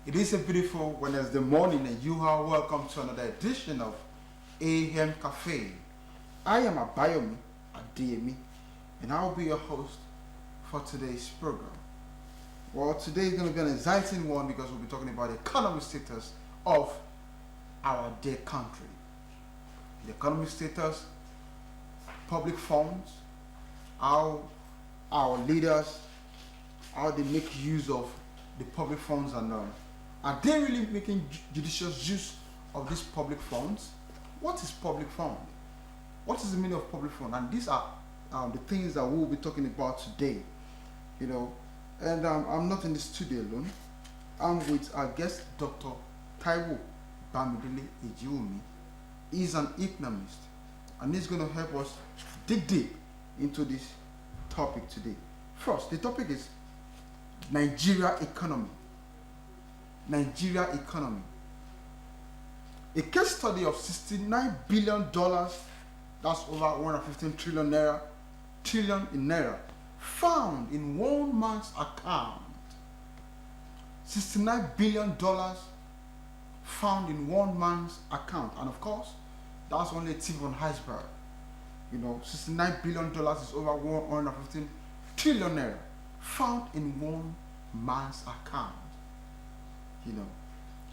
It is a beautiful Wednesday morning, and you are welcome to another edition of AM Cafe. I am Abayomi Adeyemi, and I'll be your host for today's program. Well, today is going to be an exciting one because we'll be talking about the economic status of our dear country. The economic status, public funds, how our leaders, how they make use of the public funds, and are they really making judicious use of these public funds? What is public fund? What is the meaning of public fund? And these are the things that we'll be talking about today. And I'm not in the studio alone. I'm with our guest, Dr. Taiwo Bamidele Ejiwumi. He's an economist, and he's going to help us dig deep into this topic today. First, the topic is Nigeria economy. Nigeria economy. A case study of $69 billion, that's over 115 trillion in naira, found in one man's account. $69 billion found in one man's account. And of course, that's only a tip on the iceberg. $69 billion is over 115 trillion naira found in one man's account.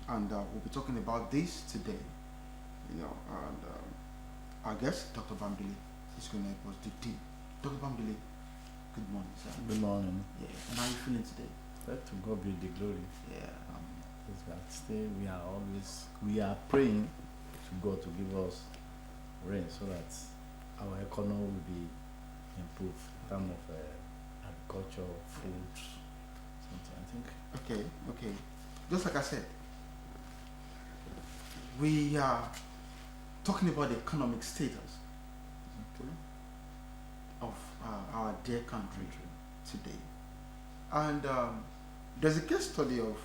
And we'll be talking about this today. And our guest, Dr. Bamidele, is going to help us dig deep. Dr. Bamidele, good morning, sir. Good morning. Yeah. And how are you feeling today? Let to God be the glory. Yeah. Still, we are praying to God to give us rain so that our economy will be improved in terms of agriculture, food, something, I think. Okay. Just like I said, we are talking about the economic status of our dear country today. And there's a case study of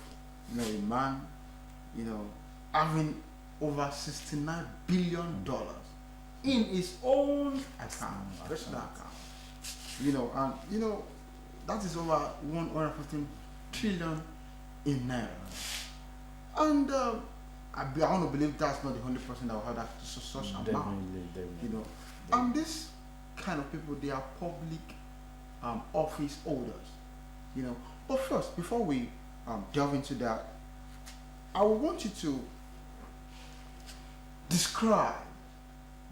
a man, having over $69 billion in his own account, personal account. That is over 115 trillion in naira. And I want to believe that's not the only person that will have that such amount. Definitely. And this kind of people, they are public office holders. But first, before we delve into that, I would want you to describe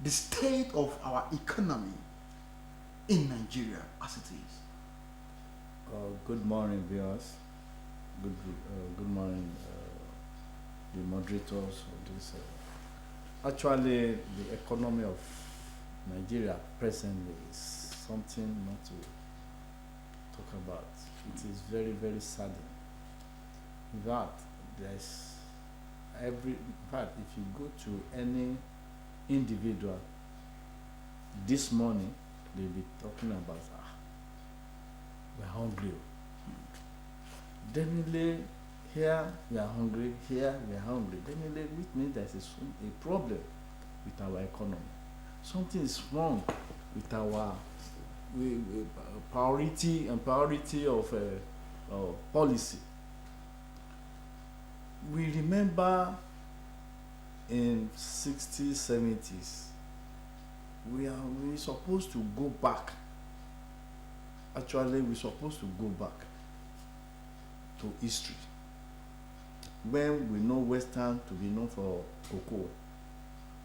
the state of our economy in Nigeria as it is. Good morning, viewers. Good morning, the moderators of this. Actually, the economy of Nigeria presently is something not to talk about. It is very, very saddening. In fact, if you go to any individual this morning, they'll be talking about, we're hungry. Definitely, here we are hungry, here we are hungry. Definitely, which means there's a problem with our economy. Something is wrong with our priority of policy. We remember in 60s, 70s, we supposed to go back. Actually, we're supposed to go back to history. When we know Western to be known for cocoa,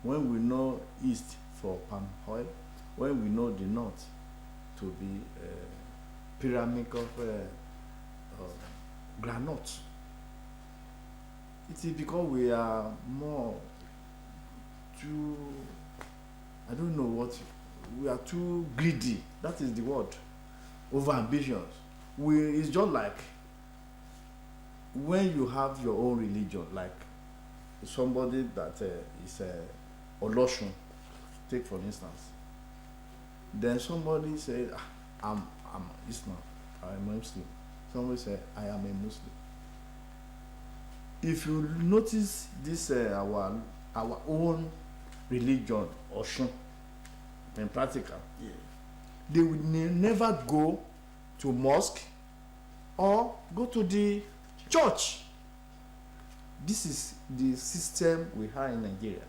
when we know East for palm oil, when we know the North to be pyramid of granules. It is because we are more too, I don't know what, we are too greedy. That is the word. Over ambitious. It's just like when you have your own religion, like somebody that is Osun, take for instance. Then somebody said, I'm Islam, I'm a Muslim. Somebody said, I am a Muslim. If you notice this, our own religion, Osun, in practical, they would never go to mosque or go to the church. This is the system we have in Nigeria.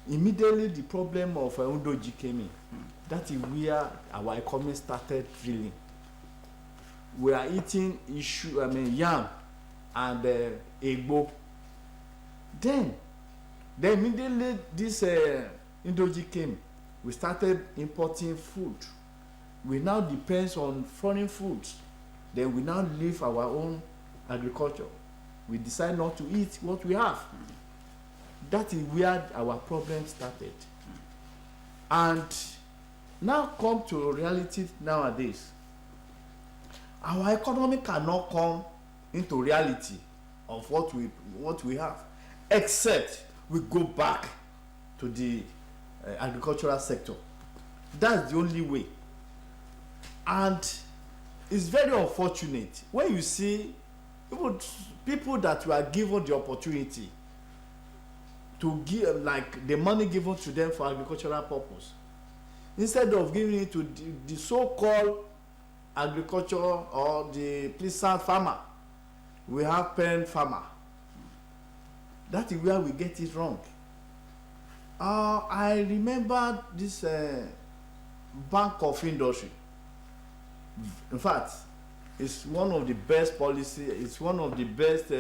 Immediately the problem of Undoji came in. That is where our economy started drilling. We are eating yam and egbo. Then immediately this Undoji came, we started importing food. We now depend on foreign foods. Then we now leave our own agriculture. We decide not to eat what we have. That is where our problem started. And now come to reality nowadays. Our economy cannot come into reality of what we have, except we go back to the agricultural sector. That's the only way. And it's very unfortunate when you see people that were given the opportunity to give, like the money given to them for agricultural purpose, instead of giving it to the so-called agriculture or the peasant farmer, we have pen farmer. That is where we get it wrong. I remember this Bank of Industry. In fact, it's one of the best policy. It's one of the best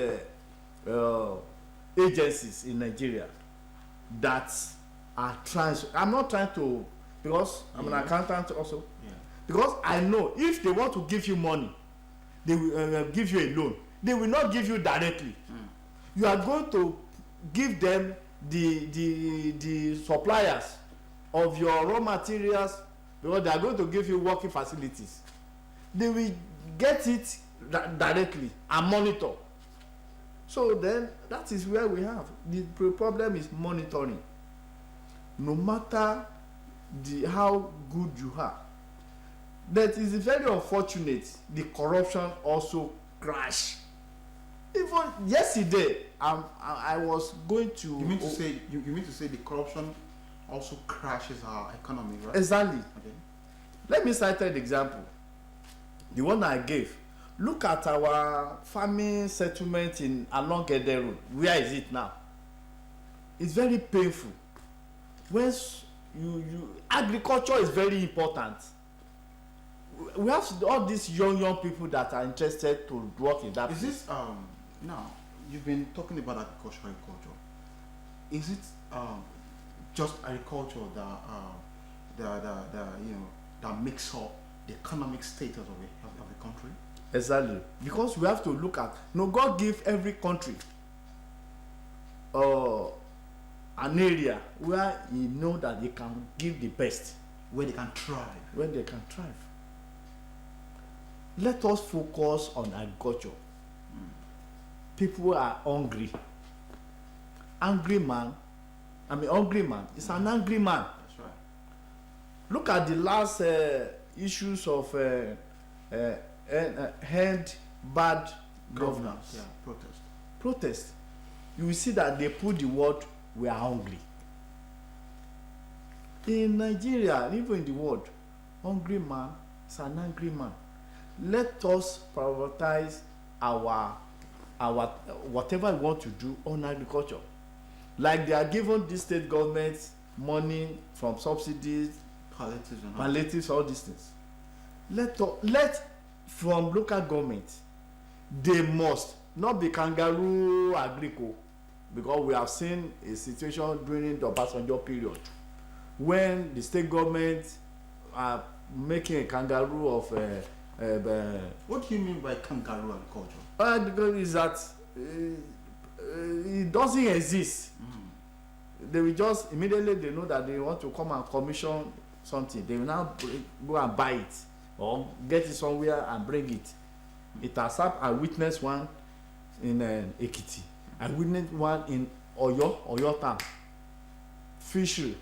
agencies in Nigeria that are I'm not trying to, because I'm an accountant also. Yeah. Because I know if they want to give you money, they will give you a loan. They will not give you directly. You are going to give them the suppliers of your raw materials, because they are going to give you working facilities. They will get it directly and monitor. So then that is where we have the problem is monitoring. No matter how good you are, that is very unfortunate. The corruption also crashed. Even yesterday, I was going to. You mean to say you mean to say the corruption also crashes our economy, right? Exactly. Okay. Let me cite an example. The one I gave. Look at our farming settlement in along Ede Road. Where is it now? It's very painful. When agriculture is very important. We have all these young people that are interested to work in that. Is this now you've been talking about agriculture. Is it just agriculture that makes up the economic status of the country? Exactly, because we have to look at. God give every country an area where you know that they can give the best, where they can thrive. Let us focus on agriculture. People are hungry. Hungry man is an angry man. That's right. Look at the last issues of hand bad governance. Yeah, protest. You will see that they put the word "we are hungry." In Nigeria, even in the world, hungry man is an angry man. Let us prioritize our whatever we want to do on agriculture. Like they are giving the state government money from subsidies, palliatives, all these things. Let from local government, they must not be kangaroo agrico, because we have seen a situation during the Obasanjo period when the state government are making a kangaroo of what do you mean by kangaroo agriculture? Because is that it doesn't exist. They will just immediately they know that they want to come and commission something. They will now go and buy it or get it somewhere and bring it. It has happened. I witnessed one in Ekiti. I witnessed one in Oyo town. Fishery.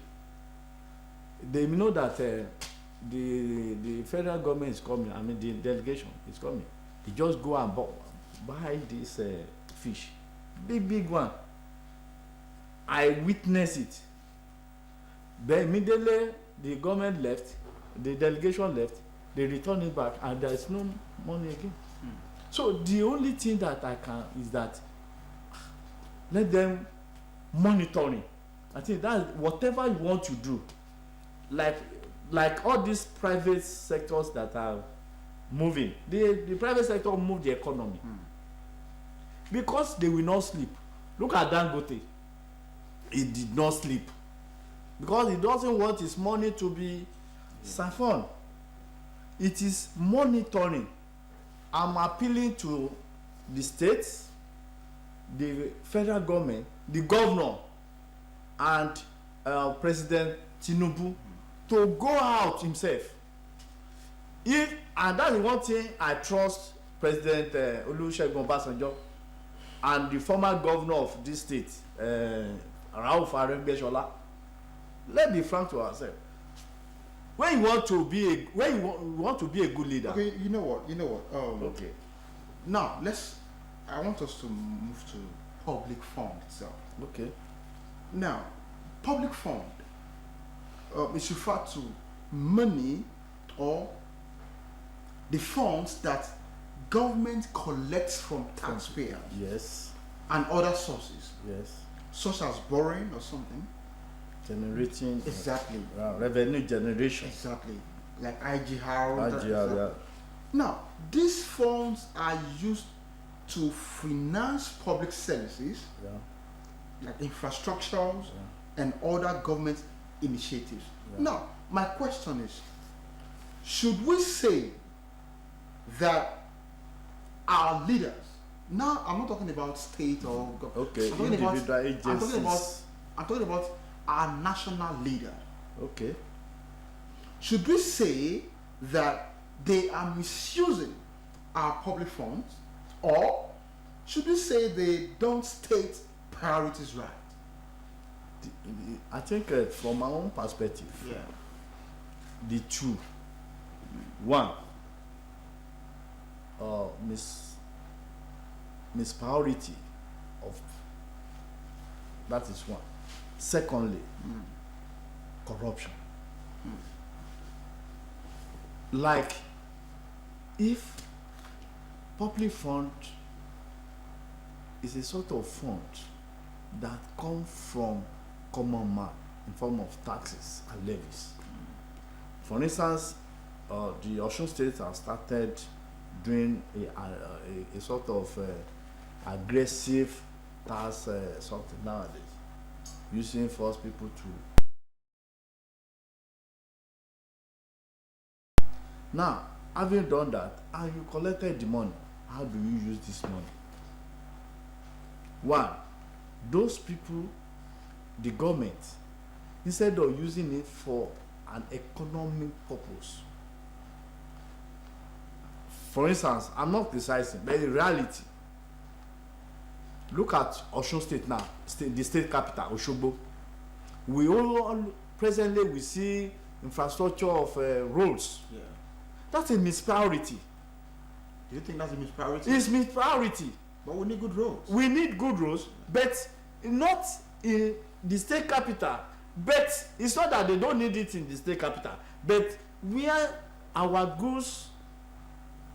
They know that the federal government is coming. I mean the delegation is coming. They just go and buy this fish, big one. I witnessed it. Then immediately the government left, the delegation left. They return it back, and there is no money again. So the only thing that I can is that let them monitoring. I think that whatever you want to do, like all these private sectors that are moving, the private sector move the economy because they will not sleep. Look at Dangote. He did not sleep because he doesn't want his money to be siphoned. It is monitoring. I'm appealing to the states, the federal government, the governor, and President Tinubu to go out himself. And that's one thing I trust President Olusegun Obasanjo and the former governor of this state, Rauf Aregbesola. Let's be frank to ourselves. When you want to be a good leader. Okay, you know what? Okay. Now I want us to move to public fund itself. Okay. Now, public fund is referred to money or the funds that government collects from taxpayers. Yes. And other sources. Yes. Such as borrowing or something. Generating. Exactly. Revenue generation. Exactly. Like IGR. IGR, yeah. Now, these funds are used to finance public services, like infrastructures and other government initiatives. Now, my question is, should we say that our leaders, now I'm not talking about state or government, okay, individual agencies. I'm talking about our national leader. Okay. Should we say that they are misusing our public funds, or should we say they don't state priorities right? I think from my own perspective, the two. One, mispriority of that is one. Secondly, corruption. Like if public fund is a sort of fund that come from common man in form of taxes and levies. For instance, the Osun state has started doing a sort of aggressive tax something nowadays, using force people to. Now, having done that, and you collected the money, how do you use this money? One, those people, the government, instead of using it for an economic purpose. For instance, I'm not criticizing, but in reality, look at Osun State now, the state capital, Osogbo. We all presently we see infrastructure of roads. Yeah. That's a mispriority. Do you think that's a mispriority? It's mispriority. But we need good roads. We need good roads, but not in the state capital. But it's not that they don't need it in the state capital. But where our goods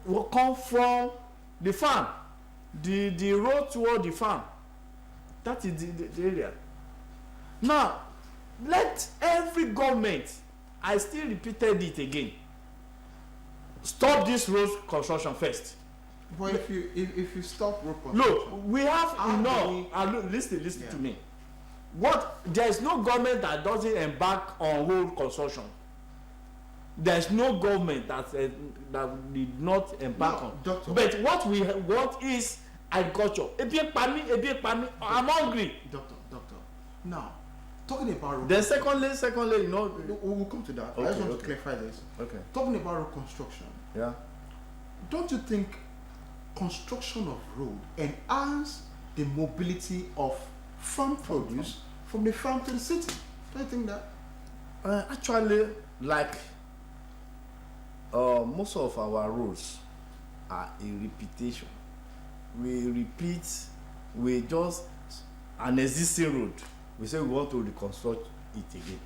will come from the farm, the road toward the farm, that is the area. Now, let every government, I still repeated it again, stop this road construction first. But if you stop road construction, look, we have enough. Listen to me. There is no government that doesn't embark on road construction. There is no government that did not embark on. Doctor, but what we want is agriculture. I'm hungry. Doctor. Now, talking about road. Then secondly, we'll come to that. I just want to clarify this. Okay. Talking about road construction. Yeah. Don't you think construction of road enhance the mobility of farm produce from the farm to the city? Don't you think that? Actually, like most of our roads are a repetition. We repeat, we just an existing road. We say we want to reconstruct it again.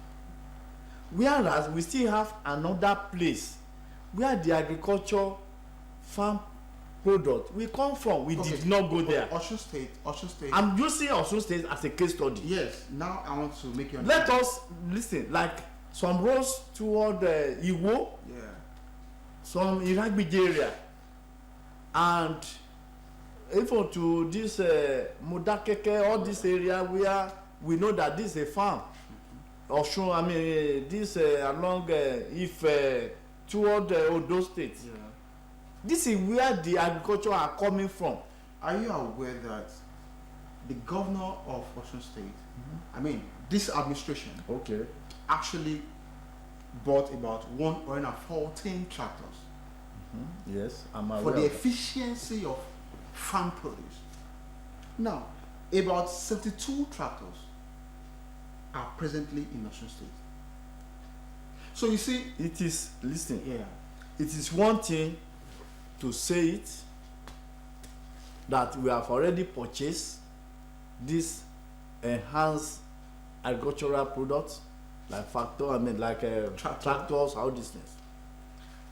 Whereas we still have another place where the agriculture farm product we come from. We did not go there. Osun State. I'm using Osun State as a case study. Yes. Now I want to make you understand. Let us listen. Like some roads toward Iwo, Yeah. some Iragbiji area, and even to this Modakeke, all this area where we know that this is a farm. Osun, I mean, this along if toward Odo State. Yeah. This is where the agriculture are coming from. Are you aware that the governor of Osun State, I mean, this administration, Okay. actually bought about 114 tractors Yes, I'm aware. for the of that. efficiency of farm produce. Now, about 72 tractors are presently in Osun State. So you see, It is, listen, yeah, it is one thing to say it that we have already purchased this enhanced agricultural products like tractors, all these things.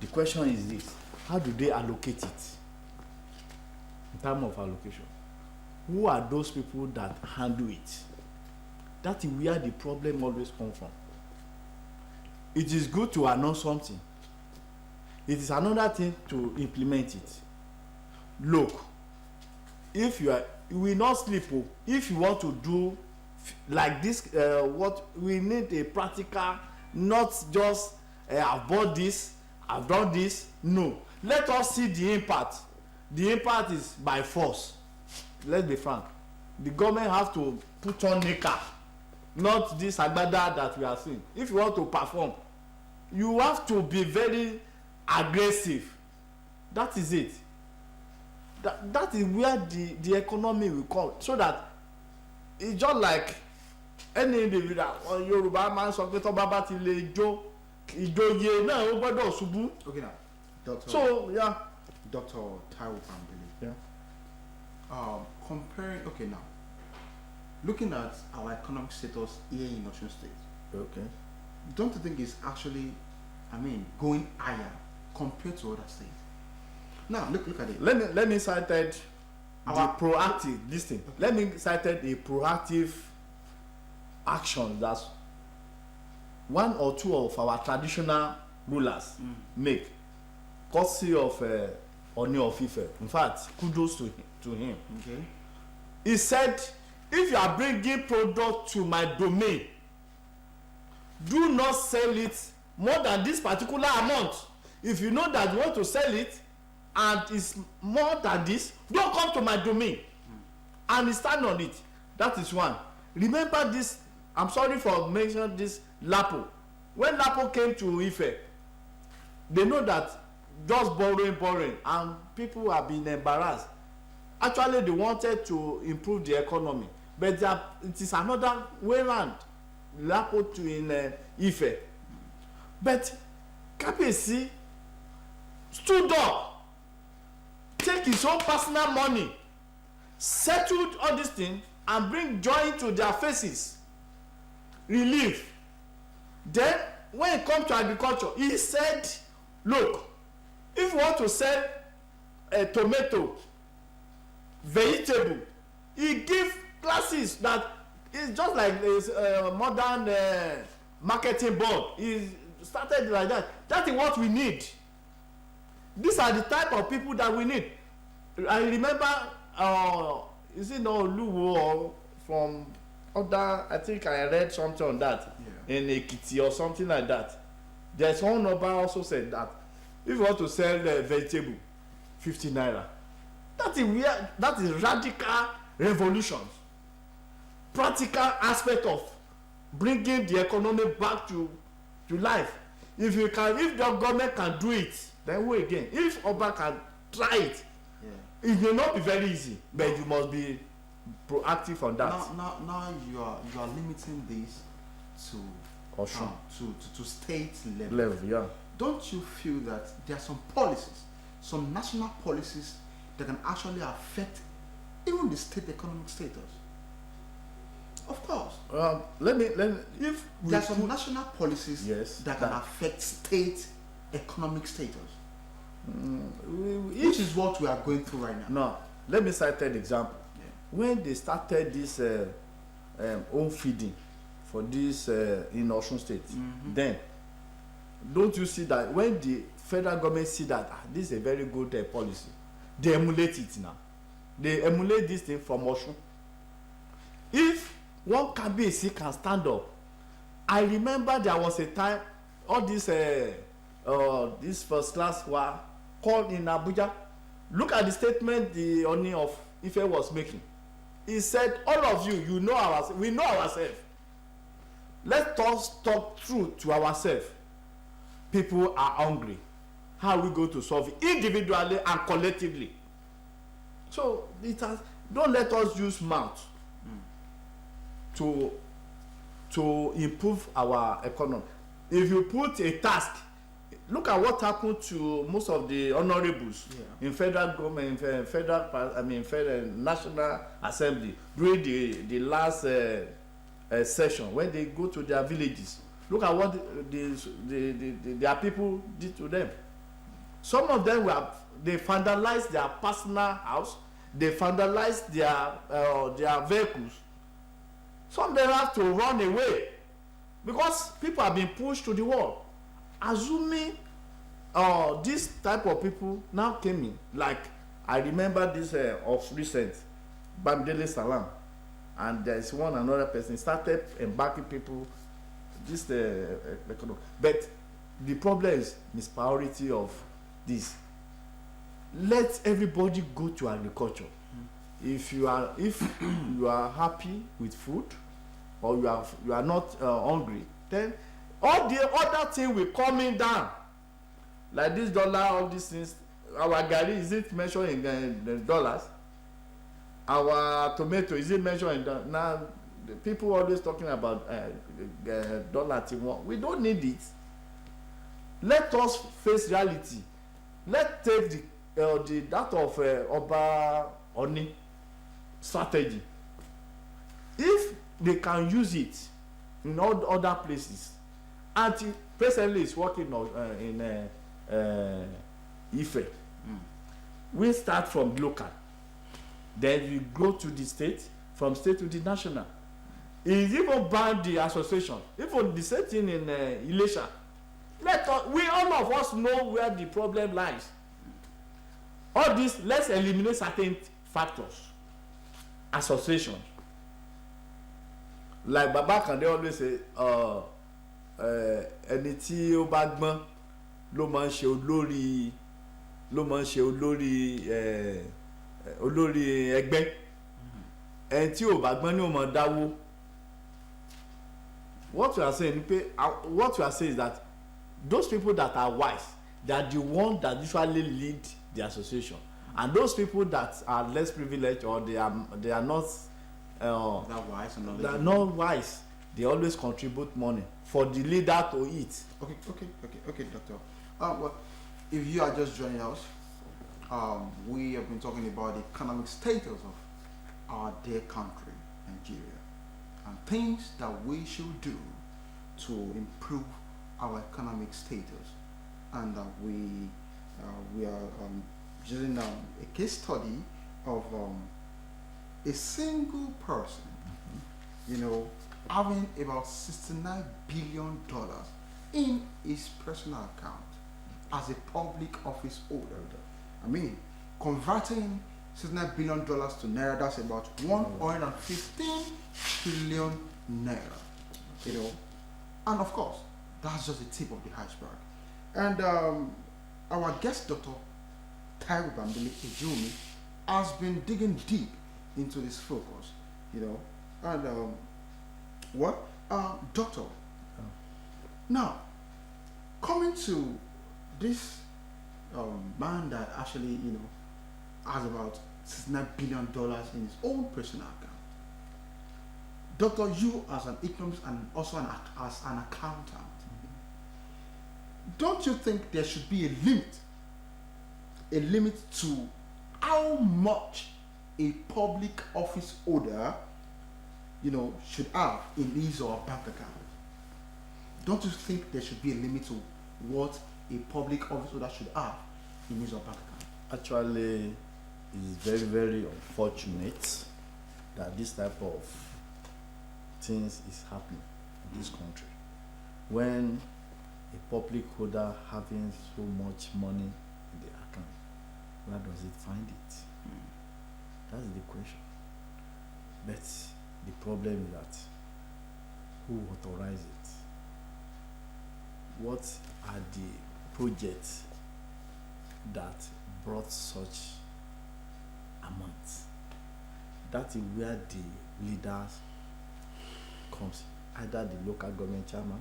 The question is this: how do they allocate it in terms of allocation? Who are those people that handle it? That is where the problem always comes from. It is good to announce something. It is another thing to implement it. Look, if you will not sleep. If you want to do like this, what we need a practical, not just I've bought this, I've done this. No, let us see the impact. The impact is by force. Let's be frank. The government have to put on knicker, not this agbada that we are seeing. If you want to perform, you have to be very aggressive. That is it. That is where the economy will come, so that it's just like any individual. Yorùbá máa ń sọ pé tó bá bá ti lè jó ìjòyè náà ó gbọ́dọ̀ ṣubú. okay now, Doctor. So yeah. Dr. Taiwo Pambili. Yeah. Comparing, okay now, looking at our economic status here in Osun State, Okay. don't you think it's actually, I mean, going higher compared to other states? Now look at it. Let me cite the Our- proactive. Listen. Let me cite a proactive action that one or two of our traditional rulers make, courtesy of Oni of Ife. In fact, kudos to him. Okay. He said, if you are bringing product to my domain, do not sell it more than this particular amount. If you know that you want to sell it and it's more than this, don't come to my domain. And stand on it. That is one. Remember this, I'm sorry for mentioning this Lapo. When Lapo came to Ife, they know that just borrowing, and people have been embarrassed. Actually, they wanted to improve the economy, but it is another way round. Lapo to in Ife. But Kabiyesi stood up, take his own personal money, settled all these things, and bring joy to their faces, relief. Then when it comes to agriculture, he said, look, if you want to sell a tomato, vegetable, he give classes that is just like this modern marketing board. He started like that. That is what we need. These are the type of people that we need. I remember, is it not Luwo or from other, I think I read something on that, in Ekiti or something like that. There's one number also said that if you want to sell vegetable, 50 naira. That is where, that is radical revolution. Practical aspect of bringing the economy back to life. If the government can do it, then wait again. If Oba can try it, it may not be very easy, but you must be proactive on that. Now you are limiting this to Osun. To state level. Yeah. Don't you feel that there are some policies, some national policies that can actually affect even the state economic status? Of course. Let me if there are some national policies yes, that can affect state economic status. If which is what we are going through right now. No, let me cite an example. Yeah. When they started this home feeding for this in Osun State, then don't you see that when the federal government see that this is a very good policy, they emulate it now. They emulate this thing from Osun. If one Kabiyesi can stand up, I remember there was a time all this first class were called in Abuja. Look at the statement the Oni of Ife was making. He said, all of you, you know ourselves, we know ourselves. Let us talk truth to ourselves. People are hungry. How are we going to solve it individually and collectively? So don't let us use mouth to improve our economy. If you put a task, look at what happened to most of the honorables in federal government, federal National Assembly during the last session when they go to their villages. Look at what their people did to them. Some of them they vandalized their personal house, they vandalized their vehicles. Some of them have to run away because people have been pushed to the wall. Assuming this type of people now came in, like I remember this of recent, Bamdele Salam, and there is one another person started embarking people. This economy, but the problem is mispriority of this. Let everybody go to agriculture. If you are happy with food, or you are not hungry, then all the other things will coming down. Like this dollar, all these things. Our garri, is it measured in dollars? Our tomato, is it measured in dollars? Now the people always talking about dollar thing. We don't need it. Let us face reality. Let's take that of Oba Oni strategy. If they can use it in all other places, and presently is working in Ife. We start from local, then we go to the state, from state to the national. It even banned the association, even the same thing in Ilesha. All of us know where the problem lies. All this, let's eliminate certain factors. Association. Like Baba Kande always say, ẹni tí ó bá gbọ́n ló máa ń ṣe olórí ẹgbẹ́. Ẹni tí ò bá gbọ́n ni ó máa dáwó. What you are saying is that those people that are wise, they are the ones that usually lead the association, and those people that are less privileged or they are not not wise, they always contribute money for the leader to eat. Okay, doctor. Well, if you are just joining us, we have been talking about the economic status of our dear country, Nigeria, and things that we should do to improve our economic status. And we are using a case study of a single person, having about $69 billion in his personal account as a public office holder. I mean, converting $69 billion to naira, that's about 115 trillion naira. And of course, that's just the tip of the iceberg. And our guest, Dr. Taiwo Bambili Ejumi, has been digging deep into this focus, And doctor, now coming to this man that actually, has about $69 billion in his own personal account. Doctor, you as an economist and also as an accountant, don't you think there should be a limit to how much a public office holder, should have in his or her bank account? Don't you think there should be a limit to what a public office holder should have in his or bank account? Actually, it's very, very unfortunate that this type of things is happening in this country. When a public holder having so much money in the account, where does it find it? That's the question. But the problem is that who authorizes it? What are the projects that brought such amounts? That is where the leaders comes, either the local government chairman,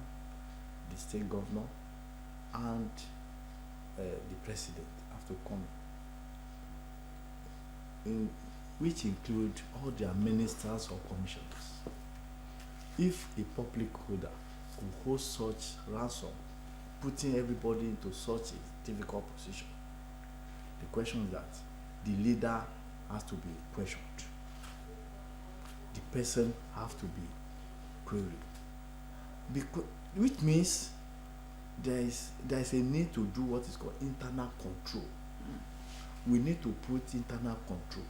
the state governor, and the president have to come in, which include all their ministers or commissioners. If a public holder could hold such ransom, putting everybody into such a difficult position, the question is that the leader has to be questioned. The person has to be queried. Which means there is a need to do what is called internal control. We need to put internal control.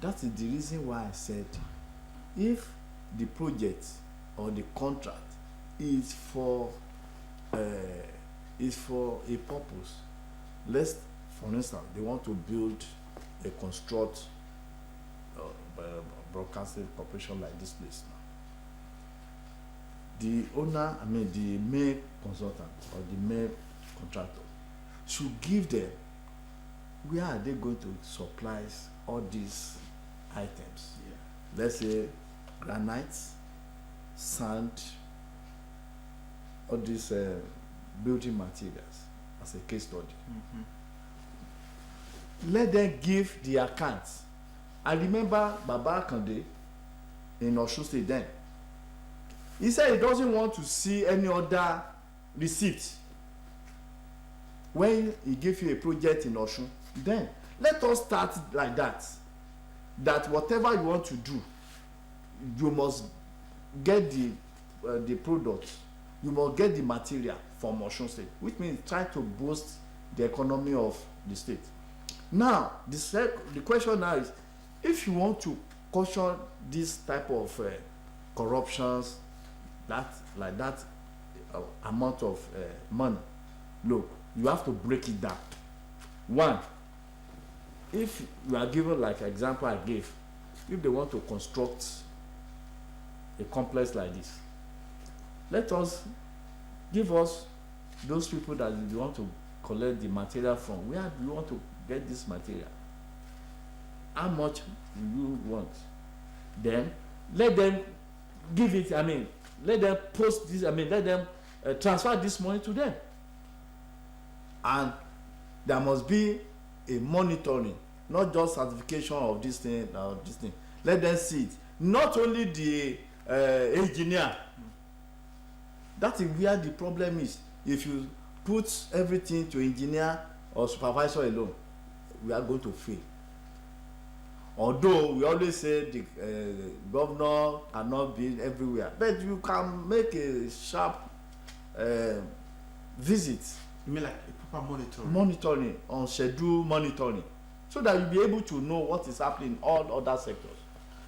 That is the reason why I said, if the project or the contract is for a purpose, let's, for instance, they want to build a construct broadcasting corporation like this place now. The owner, the main consultant or the main contractor should give them where are they going to supply all these items. Yeah. Let's say granite, sand, all these building materials as a case study. Let them give the accounts. I remember Baba Kande in Osun State then. He said he doesn't want to see any other receipt when he gave you a project in Osun. Then let us start like that. That whatever you want to do, you must get the product, you must get the material from Osun State, which means try to boost the economy of the state. Now, the question now is, if you want to caution this type of corruptions, like that amount of money, look, you have to break it down. One, if you are given, like example I gave, if they want to construct a complex like this, let us give us those people that you want to collect the material from. Where do you want to get this material? How much do you want? Then let them give it, let them post this, let them transfer this money to them. And there must be a monitoring, not just certification of this thing or this thing. Let them see it. Not only the engineer. That is where the problem is. If you put everything to engineer or supervisor alone, we are going to fail. Although we always say the governor cannot be everywhere, but you can make a sharp visit. You mean like a proper monitoring? Monitoring, on schedule monitoring, so that you'll be able to know what is happening in all other sectors.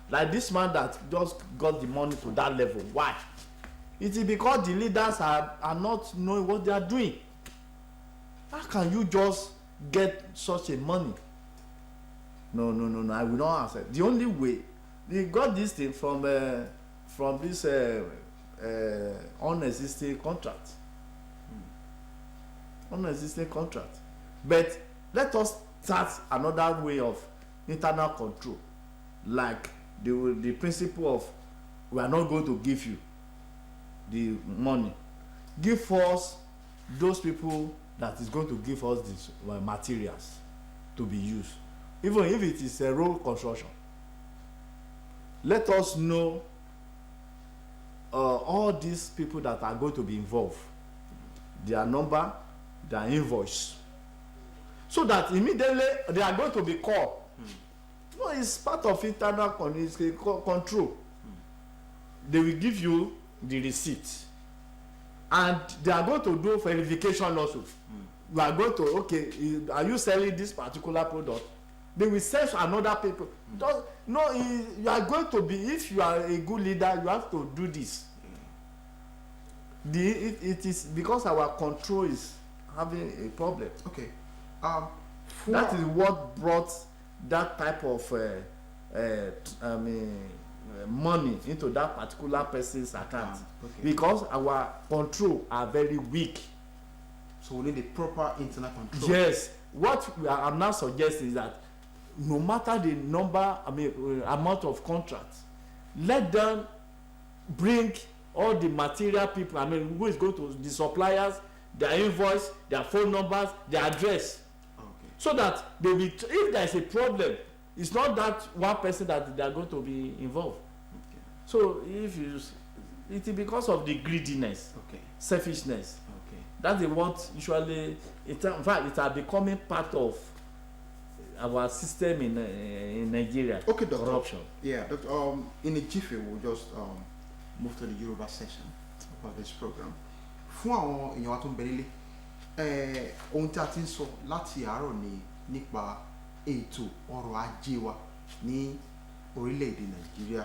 Like this man that just got the money to that level. Why? It is because the leaders are not knowing what they are doing. How can you just get such a money? No, I will not accept. The only way they got this thing from this unexisting contract. Unexisting contract. But let us start another way of internal control, like the principle of we are not going to give you the money. Give us those people that is going to give us these materials to be used. Even if it is a road construction, let us know all these people that are going to be involved, their number, their invoice, so that immediately they are going to be called. No, it's part of internal control. They will give you the receipt, and they are going to do verification also. you are going to, okay, are you selling this particular product? They will sell to another people. No, you are going to be, if you are a good leader, you have to do this. It is because our control is having a problem. Okay. That is what brought that type of money into that particular person's account. Okay. Because our control are very weak. So we need a proper internal control. Yes. What I'm now suggesting is that no matter the number, amount of contracts, let them bring all the material people, who is going to the suppliers, their invoice, their phone numbers, their address. Okay. So that they will, if there is a problem, it's not that one person that they are going to be involved. Okay. So if you, it is because of the greediness, selfishness. Okay. That they want usually. In fact, it are becoming part of our system in Nigeria. Okay, Doctor. Corruption. Yeah, Doctor. In a jiffy, we'll just move to the Yoruba session of this program. Fún àwọn èèyàn wa tó ń bẹ nílé, ohun tí a ti ń sọ láti àárọ̀ ni nípa ètò ọrọ̀ ajé wa ní orílẹ̀-èdè Nàìjíríà.